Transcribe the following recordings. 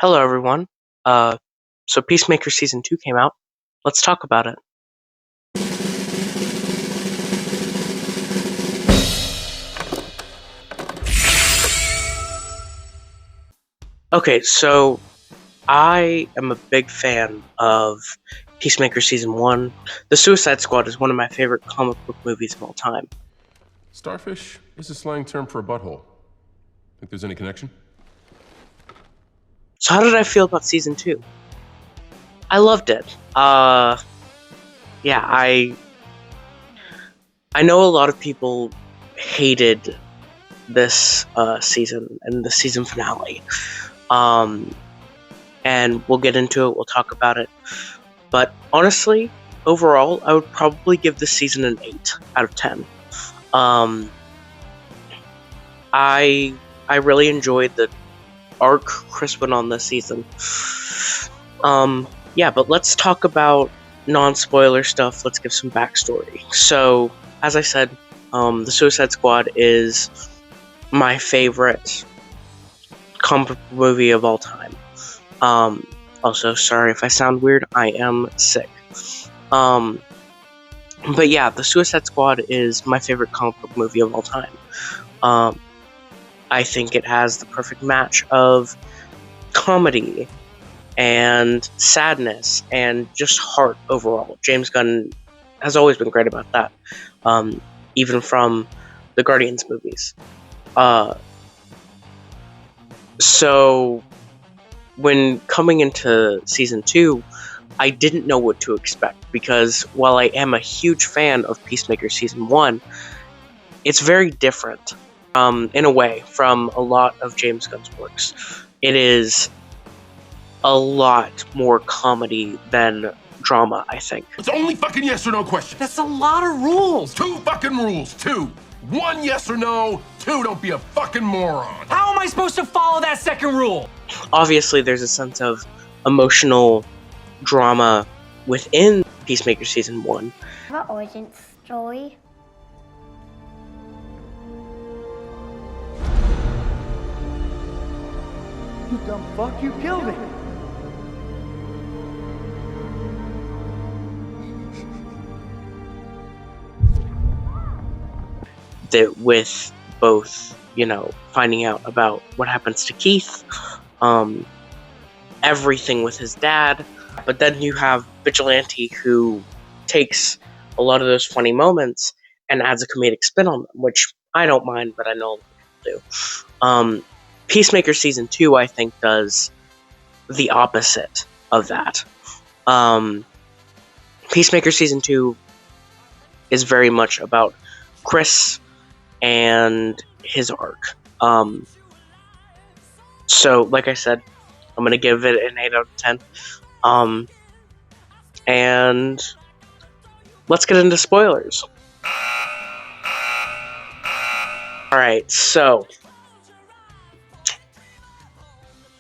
Hello, everyone. Uh, so Peacemaker Season 2 came out. Let's talk about it. Okay, so I am a big fan of Peacemaker Season 1. The Suicide Squad is one of my favorite comic book movies of all time. Starfish is a slang term for a butthole. Think there's any connection? So how did I feel about Season 2? I loved it. Yeah, I know a lot of people hated this season and the season finale. And we'll get into it, we'll talk about it. But honestly, overall, I would probably give this season an 8 out of 10. I really enjoyed the arc Chris went on this season. Yeah, but let's talk about non-spoiler stuff. Let's give some backstory. So, as I said, the Suicide Squad is my favorite comic book movie of all time. Also, sorry if I sound weird, I am sick. But yeah, the Suicide Squad is my favorite comic book movie of all time. I think it has the perfect match of comedy and sadness and just heart overall. James Gunn has always been great about that, even from the Guardians movies. So when coming into season 2, I didn't know what to expect, because while I am a huge fan of Peacemaker season 1, it's very different, in a way, from a lot of James Gunn's works. It is a lot more comedy than drama, I think. It's only fucking yes or no question. That's a lot of rules. 2 fucking rules. 2. 1 yes or no. 2 don't be a fucking moron. How am I supposed to follow that second rule? Obviously, there's a sense of emotional drama within Peacemaker Season 1. Have an origin story. You dumb fuck, you killed me! That with both, finding out about what happens to Keith, everything with his dad, but then you have Vigilante, who takes a lot of those funny moments and adds a comedic spin on them, which I don't mind, but I know people do. Peacemaker Season 2, I think, does the opposite of that. Peacemaker Season 2 is very much about Chris and his arc. So, like I said, I'm going to give it an 8 out of 10. And let's get into spoilers. Alright, so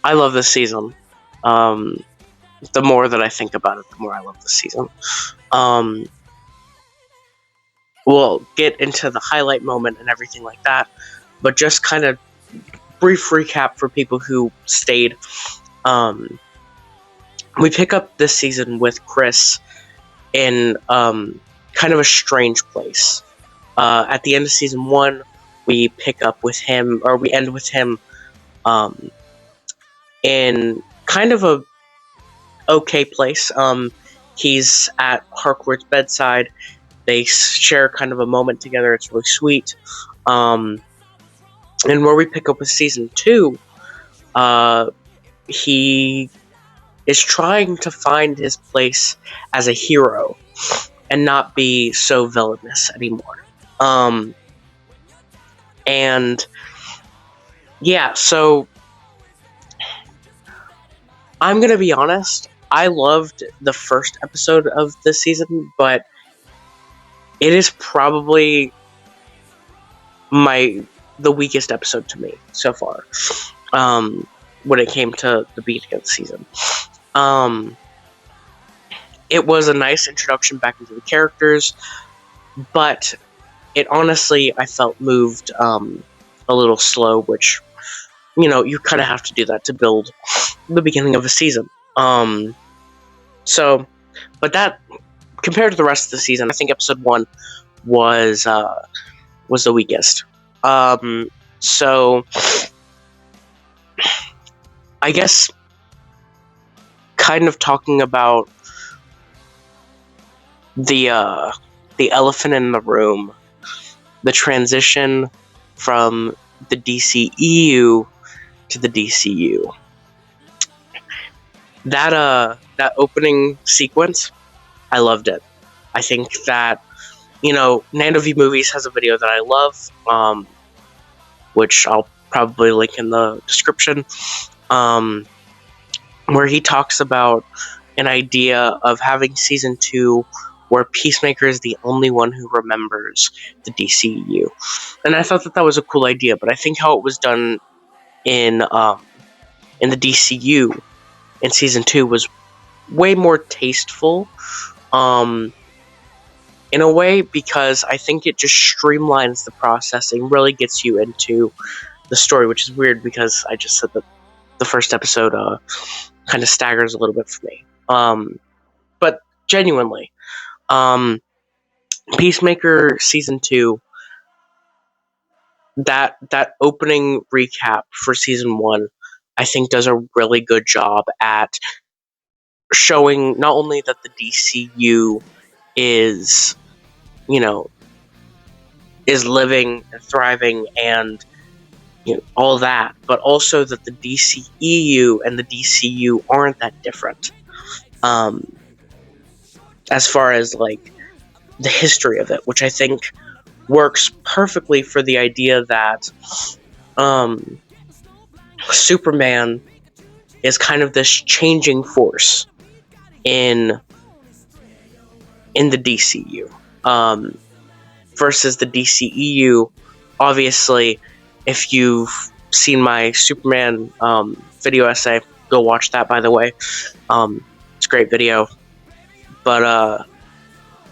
I love this season. The more that I think about it, the more I love this season. We'll get into the highlight moment and everything like that, but just kind of brief recap for people who stayed. We pick up this season with Chris in kind of a strange place. At the end of season 1, we pick up with him, or we end with him in kind of a okay place. He's at Harcourt's bedside. They share kind of a moment together. It's really sweet. And where we pick up with season 2, he is trying to find his place as a hero and not be so villainous anymore. And yeah, so I'm gonna be honest, I loved the first episode of this season, but it is probably the weakest episode to me so far, when it came to the beginning of the season. It was a nice introduction back into the characters, but it honestly, I felt, moved a little slow, which you kind of have to do that to build the beginning of a season. So, but that compared to the rest of the season, I think episode 1 was the weakest. So I guess kind of talking about the elephant in the room, the transition from the DCEU to the DCU. That opening sequence, I loved it. I think that Nando V Movies has a video that I love, which I'll probably link in the description, where he talks about an idea of having season 2 where Peacemaker is the only one who remembers the DCU. And I thought that was a cool idea, but I think how it was done in the DCU in season 2 was way more tasteful, in a way, because I think it just streamlines the processing, really gets you into the story, which is weird because I just said that the first episode kind of staggers a little bit for me. But genuinely, Peacemaker season 2, that opening recap for season 1, I think does a really good job at showing not only that the DCU is, is living and thriving and all that, but also that the DCEU and the DCU aren't that different. As far as like the history of it, which I think works perfectly for the idea that Superman is kind of this changing force in the DCU, versus the DCEU. Obviously, if you've seen my Superman video essay, go watch that, by the way. It's a great video. But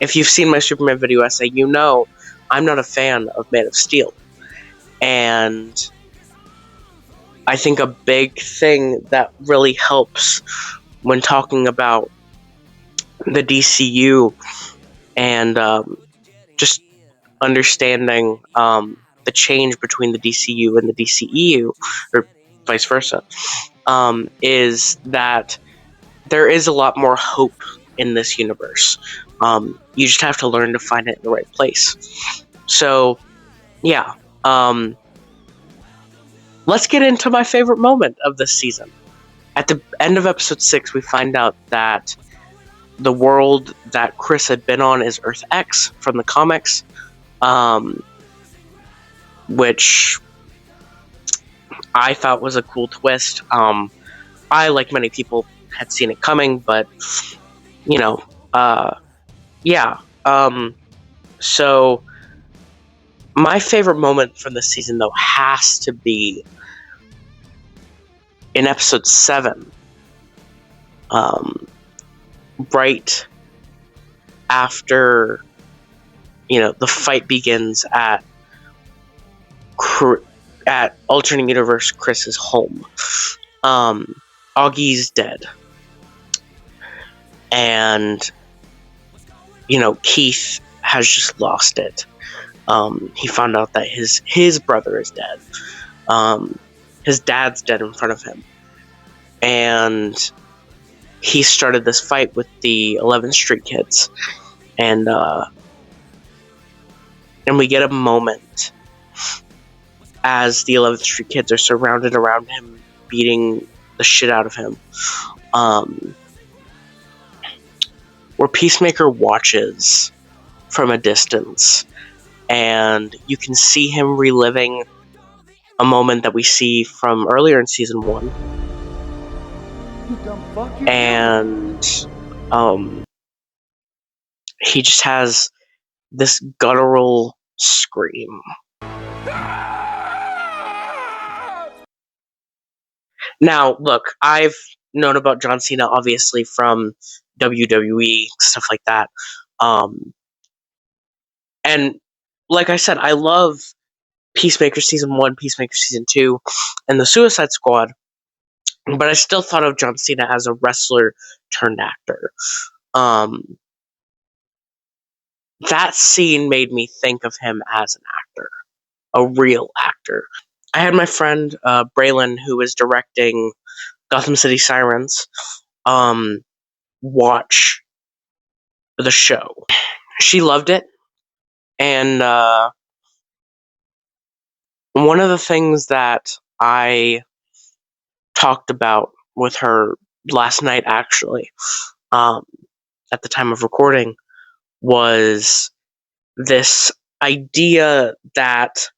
if you've seen my Superman video essay, I'm not a fan of Man of Steel. And I think a big thing that really helps when talking about the DCU and just understanding the change between the DCU and the DCEU, or vice versa, is that there is a lot more hope in this universe. You just have to learn to find it in the right place. So, yeah. Let's get into my favorite moment of this season. At the end of episode 6, we find out that the world that Chris had been on is Earth X from the comics, which I thought was a cool twist. I, like many people, had seen it coming, but yeah. So my favorite moment from this season, though, has to be in episode 7, right after the fight begins at alternate universe Chris's home. Augie's dead, and Keith has just lost it. He found out that his brother is dead. His dad's dead in front of him, and he started this fight with the 11th Street kids, and we get a moment as the 11th Street kids are surrounded around him, beating the shit out of him, where Peacemaker watches from a distance, and you can see him reliving a moment that we see from earlier in season 1. You dumb fuck. And he just has this guttural scream. Now, look, I've known about John Cena, obviously, from WWE, stuff like that. And like I said, I love Peacemaker Season 1, Peacemaker Season 2, and the Suicide Squad, but I still thought of John Cena as a wrestler turned actor. That scene made me think of him as an actor, a real actor. I had my friend Braylon, who was directing Gotham City Sirens, watch the show. She loved it, and one of the things that I talked about with her last night, actually, at the time of recording, was this idea that,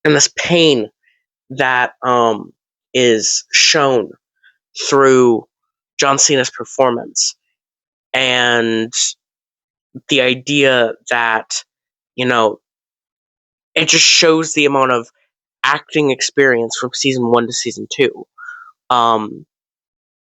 and this pain that is shown through John Cena's performance, and the idea that, it just shows the amount of acting experience from season 1 to season 2.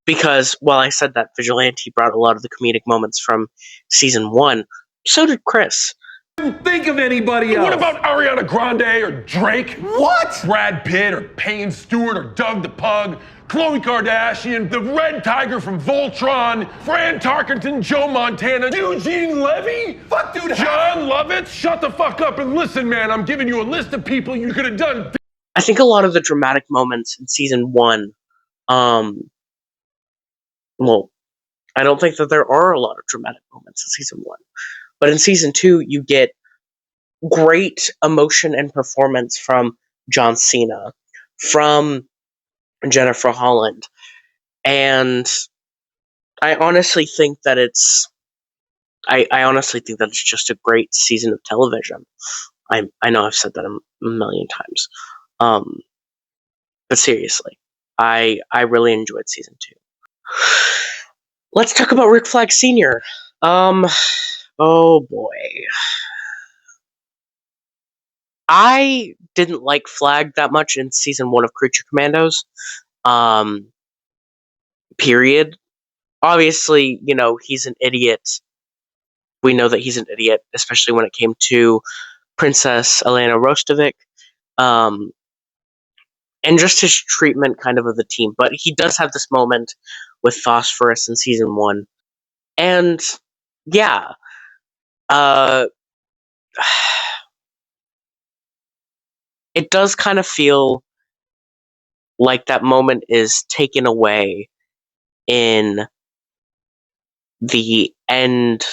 Because while I said that Vigilante brought a lot of the comedic moments from season 1, so did Chris. Think of anybody else. What about Ariana Grande or Drake? What? Brad Pitt or Payne Stewart or Doug the Pug? Khloe Kardashian, the Red Tiger from Voltron, Fran Tarkenton, Joe Montana, Eugene Levy? Fuck, dude. John Lovitz? Shut the fuck up and listen, man. I'm giving you a list of people you could have done. I think a lot of the dramatic moments in season 1, well, I don't think that there are a lot of dramatic moments in season 1. But in season 2, you get great emotion and performance from John Cena, from Jennifer Holland, and I honestly think that it's just a great season of television. I know I've said that a million times, but seriously, I really enjoyed season 2. Let's talk about Rick Flag Sr. Oh boy. I didn't like Flag that much in season 1 of Creature Commandos. Period. Obviously, he's an idiot. We know that he's an idiot, especially when it came to Princess Elena Rostovic. And just his treatment kind of the team. But he does have this moment with Phosphorus in season 1. And, yeah. It does kind of feel like that moment is taken away in the end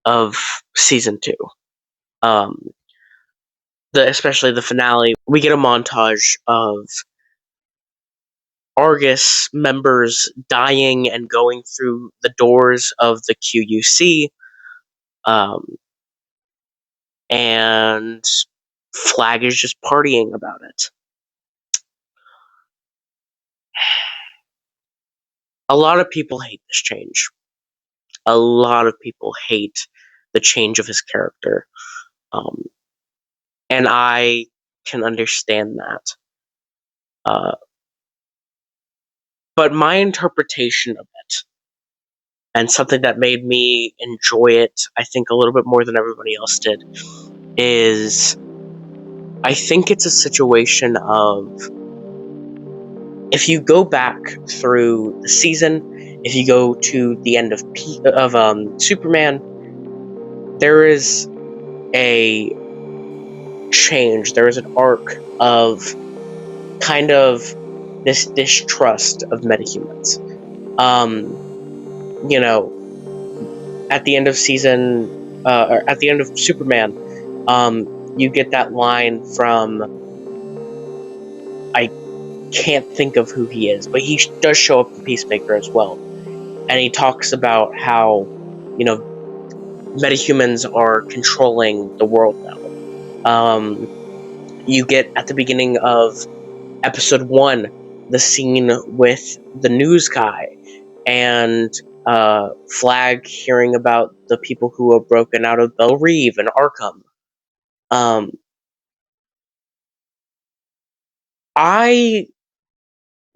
of season 2. Especially the finale, we get a montage of Argus members dying and going through the doors of the QUC, and Flag is just partying about it. A lot of people hate this change. A lot of people hate the change of his character. And I can understand that. But my interpretation of it, and something that made me enjoy it, I think, a little bit more than everybody else did, is I think it's a situation of, if you go back through the season, if you go to the end of Superman, there is a change, there is an arc of kind of this distrust of metahumans. At the end of or at the end of Superman, you get that line from, I can't think of who he is, but he does show up in Peacemaker as well. And he talks about how, metahumans are controlling the world now. You get, at the beginning of episode 1, the scene with the news guy, and Flag hearing about the people who have broken out of Belle Reve and Arkham. I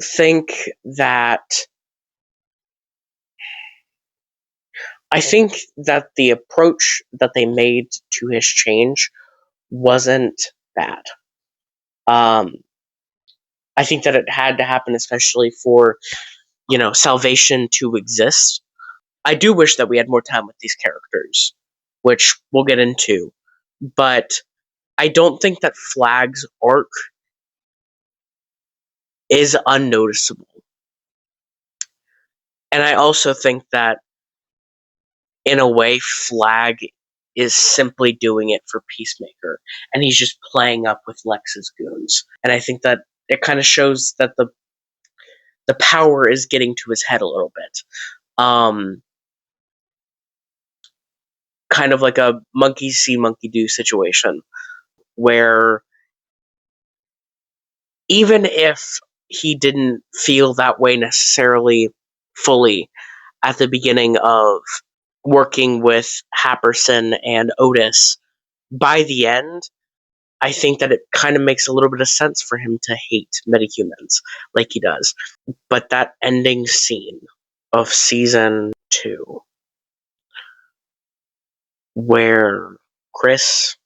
think that the approach that they made to his change wasn't bad. Um, I think that it had to happen, especially for, salvation to exist. I do wish that we had more time with these characters, which we'll get into. But I don't think that Flag's arc is unnoticeable. And I also think that, in a way, Flag is simply doing it for Peacemaker, and he's just playing up with Lex's goons. And I think that it kind of shows that the power is getting to his head a little bit. Kind of like a monkey see, monkey do situation, where even if he didn't feel that way necessarily fully at the beginning of working with Happerson and Otis, by the end, I think that it kind of makes a little bit of sense for him to hate metahumans like he does. But that ending scene of season 2, where Chris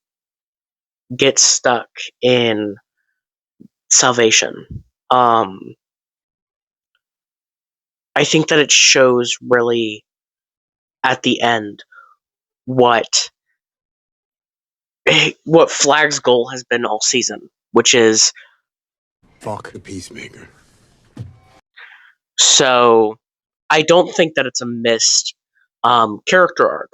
gets stuck in salvation, I think that it shows really at the end what Flag's goal has been all season, which is Fuck the Peacemaker. so. I don't think that it's a missed character arc.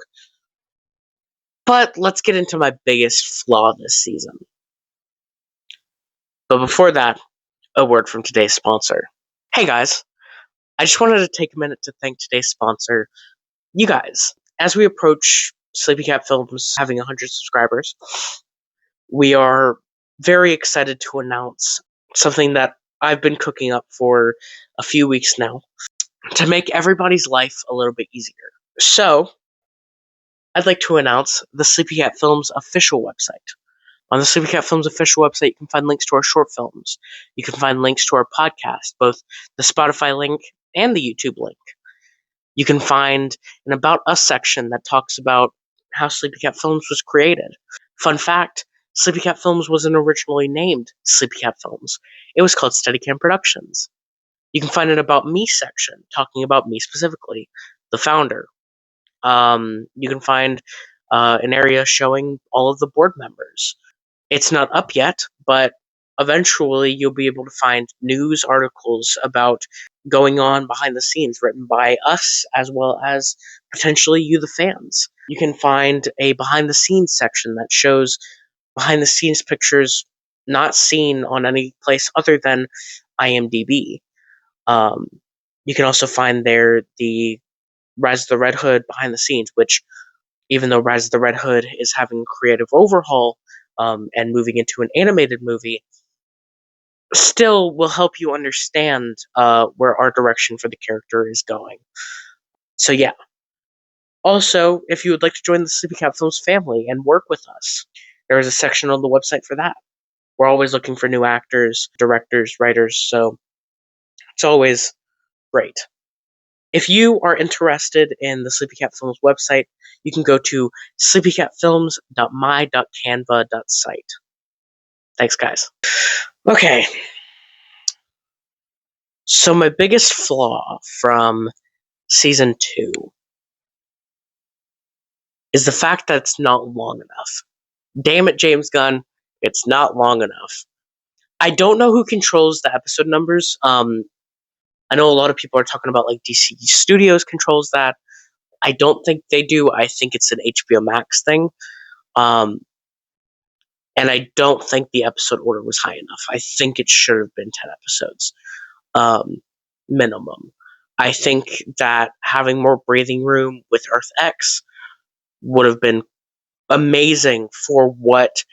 But let's get into my biggest flaw this season. But before that, a word from today's sponsor. Hey guys, I just wanted to take a minute to thank today's sponsor, you guys. As we approach SleepyCatFilms having 100 subscribers, we are very excited to announce something that I've been cooking up for a few weeks now to make everybody's life a little bit easier. So, I'd like to announce the SleepyCatFilms official website. On the SleepyCatFilms official website, you can find links to our short films. You can find links to our podcast, both the Spotify link and the YouTube link. You can find an About Us section that talks about how SleepyCatFilms was created. Fun fact, SleepyCatFilms wasn't originally named SleepyCatFilms. It was called Steadicam Productions. You can find an About Me section talking about me specifically, the founder. You can find an area showing all of the board members. It's not up yet, but eventually you'll be able to find news articles about going on behind the scenes written by us as well as potentially you, the fans. You can find a behind the scenes section that shows behind the scenes pictures not seen on any place other than IMDb. You can also find there the Rise of the Red Hood behind the scenes, which, even though Rise of the Red Hood is having a creative overhaul and moving into an animated movie, still will help you understand where our direction for the character is going. So yeah. Also, if you would like to join the SleepyCatFilms family and work with us, there is a section on the website for that. We're always looking for new actors, directors, writers, so it's always great. If you are interested in the SleepyCatFilms website, you can go to sleepycatfilms.my.canva.site. Thanks, guys. Okay. So my biggest flaw from season 2 is the fact that it's not long enough. Damn it, James Gunn, it's not long enough. I don't know who controls the episode numbers. I know a lot of people are talking about like DC Studios controls that. I don't think they do. I think it's an HBO Max thing. And I don't think the episode order was high enough. I think it should have been 10 episodes. Minimum. I think that having more breathing room with Earth X would have been amazing for what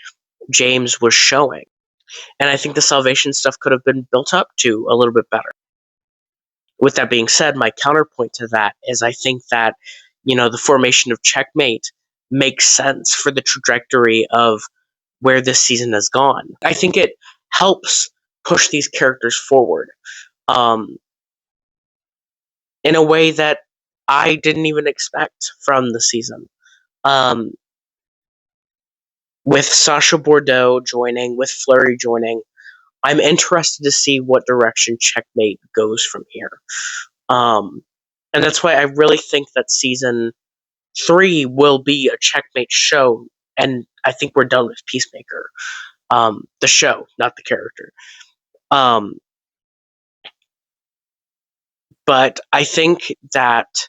James was showing. And I think the Salvation stuff could have been built up to a little bit better. With that being said, my counterpoint to that is I think that, the formation of Checkmate makes sense for the trajectory of where this season has gone. I think it helps push these characters forward in a way that I didn't even expect from the season. with Sasha Bordeaux joining, with Fleury joining, I'm interested to see what direction Checkmate goes from here. And that's why I really think that season 3 will be a Checkmate show, and I think we're done with Peacemaker. The show, not the character. But I think that,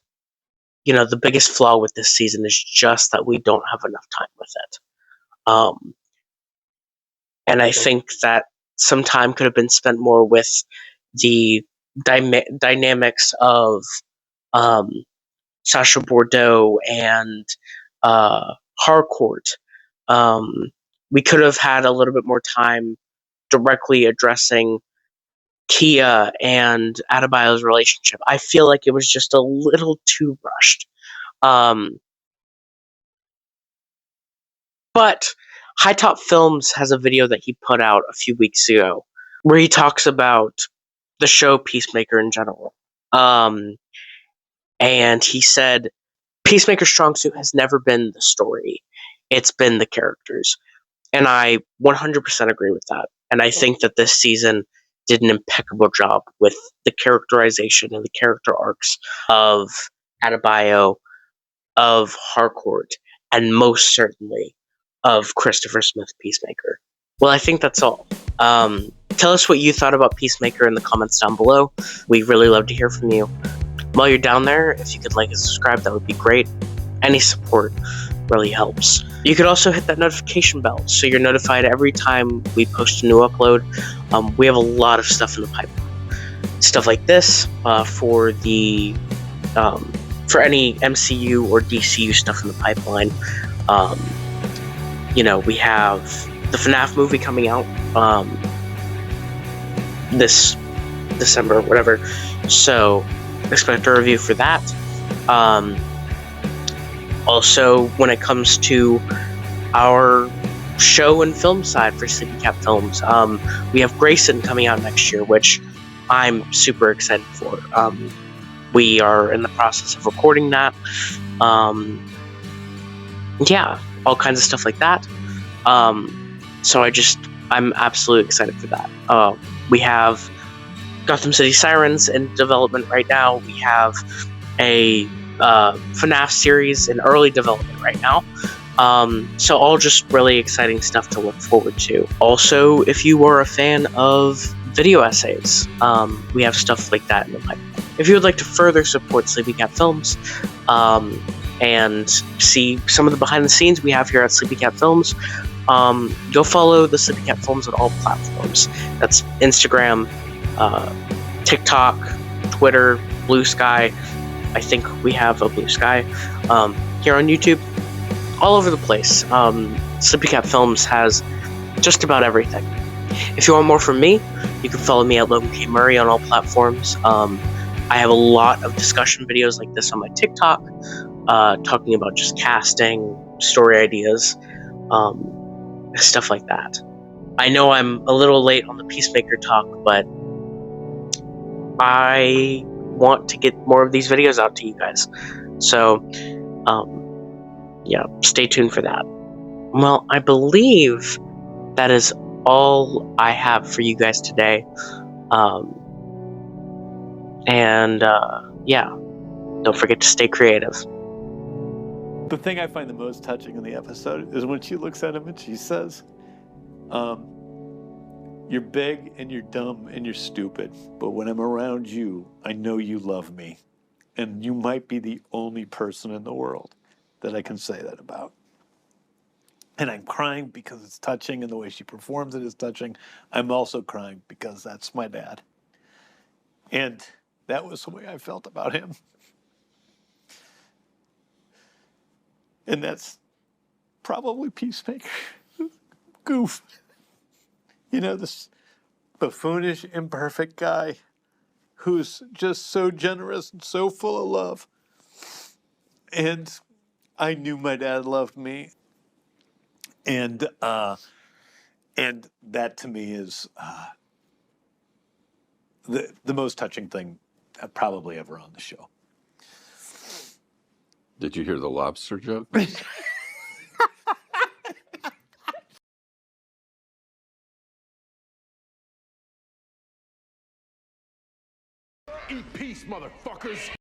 the biggest flaw with this season is just that we don't have enough time with it. And I think that some time could have been spent more with the dynamics of Sasha Bordeaux and Harcourt. We could have had a little bit more time directly addressing Kia and Adebayo's relationship. I feel like it was just a little too rushed. But High Top Films has a video that he put out a few weeks ago where he talks about the show Peacemaker in general. And he said, Peacemaker's strong suit has never been the story. It's been the characters. And I 100% agree with that. And I think that this season did an impeccable job with the characterization and the character arcs of Adebayo, of Harcourt, and most certainly of Christopher Smith Peacemaker. Well, I think that's all. Tell us what you thought about Peacemaker in the comments down below. We really love to hear from you. While you're down there, if you could like and subscribe, that would be great. Any support really helps. You could also hit that notification bell so you're notified every time we post a new upload. We have a lot of stuff in the pipeline. Stuff like this for the for any MCU or DCU stuff in the pipeline. We have the FNAF movie coming out this December, whatever. So expect a review for that. Also, when it comes to our show and film side for SleepyCatFilms, we have Grayson coming out next year, which I'm super excited for. We are in the process of recording that. Yeah, all kinds of stuff like that. So I'm absolutely excited for that. We have Gotham City Sirens in development right now. We have a FNAF series in early development right now. So all just really exciting stuff to look forward to. Also, if you are a fan of video essays, we have stuff like that in the pipeline. If you would like to further support SleepyCatFilms and see some of the behind the scenes we have here at SleepyCatFilms, go follow the SleepyCatFilms on all platforms. That's Instagram, TikTok, Twitter, Blue Sky. I think we have a Blue Sky here on YouTube. All over the place. SleepyCatFilms has just about everything. If you want more from me, you can follow me at Logan K. Murray on all platforms. I have a lot of discussion videos like this on my TikTok, talking about just casting, story ideas, stuff like that. I know I'm a little late on the Peacemaker talk, but I want to get more of these videos out to you guys. So, yeah, stay tuned for that. Well, I believe that is all I have for you guys today. Yeah, don't forget to stay creative. The thing I find the most touching in the episode is when she looks at him and she says, you're big and you're dumb and you're stupid, but when I'm around you, I know you love me. And you might be the only person in the world that I can say that about. And I'm crying because it's touching and the way she performs it is touching. I'm also crying because that's my dad. And that was the way I felt about him. And that's probably Peacemaker. Goof. You know, this buffoonish, imperfect guy who's just so generous and so full of love. And I knew my dad loved me. And that to me is the most touching thing probably ever on the show. Did you hear the lobster joke? Eat peace, motherfuckers!